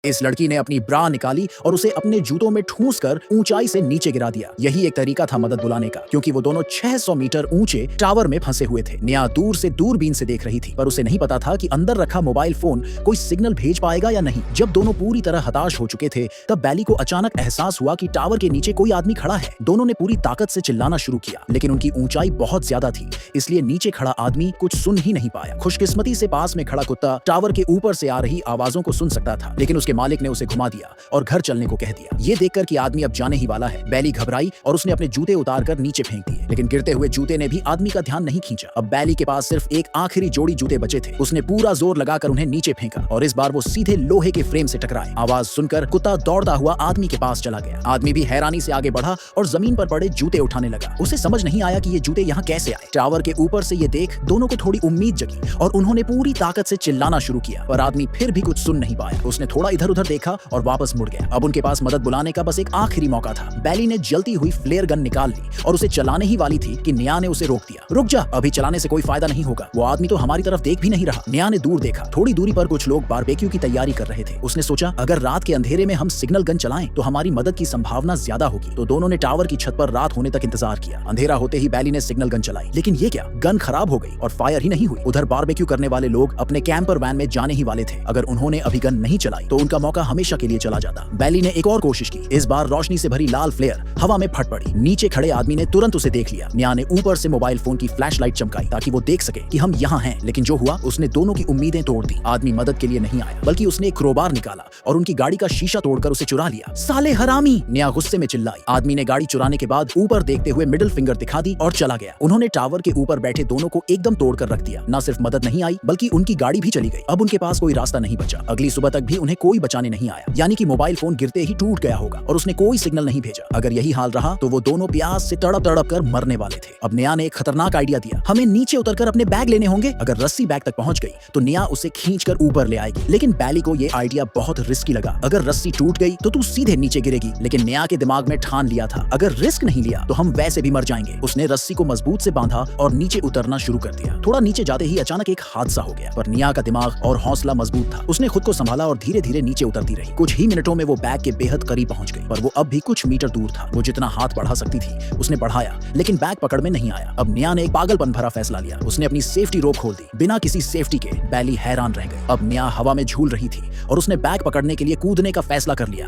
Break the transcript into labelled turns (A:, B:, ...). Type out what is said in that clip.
A: इस लड़की ने अपनी ब्रा निकाली और उसे अपने जूतों में ठूंस कर ऊंचाई से नीचे गिरा दिया। यही एक तरीका था मदद बुलाने का, क्योंकि वो दोनों 600 मीटर ऊंचे टावर में फंसे हुए थे। नेहा दूर से दूरबीन से देख रही थी, पर उसे नहीं पता था कि अंदर रखा मोबाइल फोन कोई सिग्नल भेज पाएगा या नहीं। जब दोनों पूरी तरह हताश हो चुके थे, तब बैली को अचानक एहसास हुआ कि टावर के नीचे कोई आदमी खड़ा है। दोनों ने पूरी ताकत से चिल्लाना शुरू किया, लेकिन उनकी ऊंचाई बहुत ज्यादा थी, इसलिए नीचे खड़ा आदमी कुछ सुन ही नहीं पाया। खुशकिस्मती से पास में खड़ा कुत्ता टावर के ऊपर से आ रही आवाजों को सुन सकता था, लेकिन उसके मालिक ने उसे घुमा दिया और घर चलने को कह दिया। ये देखकर कि आदमी अब जाने ही वाला है, बैली घबराई और उसने अपने जूते उतारकर नीचे फेंक दिए, लेकिन गिरते हुए जूते ने भी आदमी का ध्यान नहीं खींचा। अब बैली के पास सिर्फ एक आखिरी जोड़ी जूते बचे थे। उसने पूरा जोर लगाकर उन्हें नीचे फेंका और इस बार वो सीधे लोहे के फ्रेम से टकराए। आवाज सुनकर कुत्ता दौड़ता हुआ आदमी के पास चला गया। आदमी भी हैरानी से आगे बढ़ा और जमीन पर पड़े जूते उठाने लगा। उसे समझ नहीं आया कि ये जूते यहाँ कैसे आए। टावर के ऊपर से ये देख दोनों को थोड़ी उम्मीद जगी और उन्होंने पूरी ताकत से चिल्लाना शुरू किया, पर आदमी फिर भी कुछ सुन नहीं पाया। उसने थोड़ा इधर उधर देखा और वापस मुड़ गया। अब उनके पास मदद बुलाने का बस एक आखिरी मौका था। बैली ने जलती हुई फ्लेयर गन निकाल ली और उसे चलाने ही वाली थी कि नेहा ने उसे रोक दिया। रुक जा, अभी चलाने से कोई फायदा नहीं होगा, वो आदमी तो हमारी तरफ देख भी नहीं रहा। नेहा ने दूर देखा, थोड़ी दूरी पर कुछ लोग बारबेक्यू की तैयारी कर रहे थे। उसने सोचा अगर रात के अंधेरे में हम सिग्नल गन चलाएं तो हमारी मदद की संभावना ज्यादा होगी। तो दोनों ने टावर की छत पर रात होने तक इंतजार किया। अंधेरा होते ही बैली ने सिग्नल गन चलाई, लेकिन ये क्या, गन खराब हो गई और फायर ही नहीं हुई। उधर बारबेक्यू करने वाले लोग अपने कैंपर वैन में जाने ही वाले थे। अगर उन्होंने अभी गन नहीं चलाई तो उनका मौका हमेशा के लिए चला जाता। बैली ने एक और कोशिश की। इस बार रोशनी से भरी लाल फ्लेयर हवा में फट पड़ी। नीचे खड़े आदमी ने तुरंत उसे देख लिया। नेहा ने ऊपर से मोबाइल फोन की फ्लैशलाइट चमकाई ताकि वो देख सके कि हम यहाँ हैं, लेकिन जो हुआ उसने दोनों की उम्मीदें तोड़ दी। आदमी मदद के लिए नहीं आया, बल्कि उसने एक क्रोबार निकाला और उनकी गाड़ी का शीशा तोड़कर उसे चुरा लिया। साले हरामी, नेहा गुस्से में चिल्लाई। आदमी ने गाड़ी चुराने के बाद ऊपर देखते हुए मिडिल फिंगर दिखा दी और चला गया। उन्होंने टावर के ऊपर बैठे दोनों को एकदम तोड़कर रख दिया। न सिर्फ मदद नहीं आई, बल्कि उनकी गाड़ी भी चली गई। अब उनके पास कोई रास्ता नहीं बचा। अगली सुबह तक भी उन्हें कोई बचाने नहीं आया, यानी कि मोबाइल फोन गिरते ही टूट गया होगा और उसने कोई सिग्नल नहीं भेजा। अगर यही हाल रहा तो वो दोनों प्यास से तड़प तड़प कर मरने वाले थे। अब नेहा ने एक खतरनाक आइडिया दिया, हमें नीचे उतरकर अपने बैग लेने होंगे। अगर रस्सी बैग तक पहुंच गई तो नेहा उसे खींचकर ऊपर ले आएगी, लेकिन बैली को ये आइडिया बहुत रिस्की लगा। अगर रस्सी टूट गई तो तू सीधे नीचे गिरेगी, लेकिन नेहा के दिमाग में ठान लिया था अगर रिस्क नहीं लिया तो हम वैसे भी मर जाएंगे। उसने रस्सी को मजबूत से बांधा और नीचे उतरना शुरू कर दिया। थोड़ा नीचे जाते ही अचानक एक हादसा हो गया, पर नेहा का दिमाग और हौसला मजबूत था। उसने खुद को संभाला और धीरे धीरे नीचे उतरती रही। कुछ ही मिनटों में वो बैग के बेहद करीब पहुंच गई, पर वो अब भी कुछ मीटर दूर था। वो जितना हाथ बढ़ा सकती थी उसने बढ़ाया, लेकिन बैग पकड़ में नहीं आया। अब नेहा ने एक पागलपन भरा फैसला लिया। उसने अपनी सेफ्टी रोप खोल दी। बिना किसी सेफ्टी के बैली हैरान रह गई। अब नेहा हवा में झूल रही थी और उसने बैग पकड़ने के लिए कूदने का फैसला कर लिया।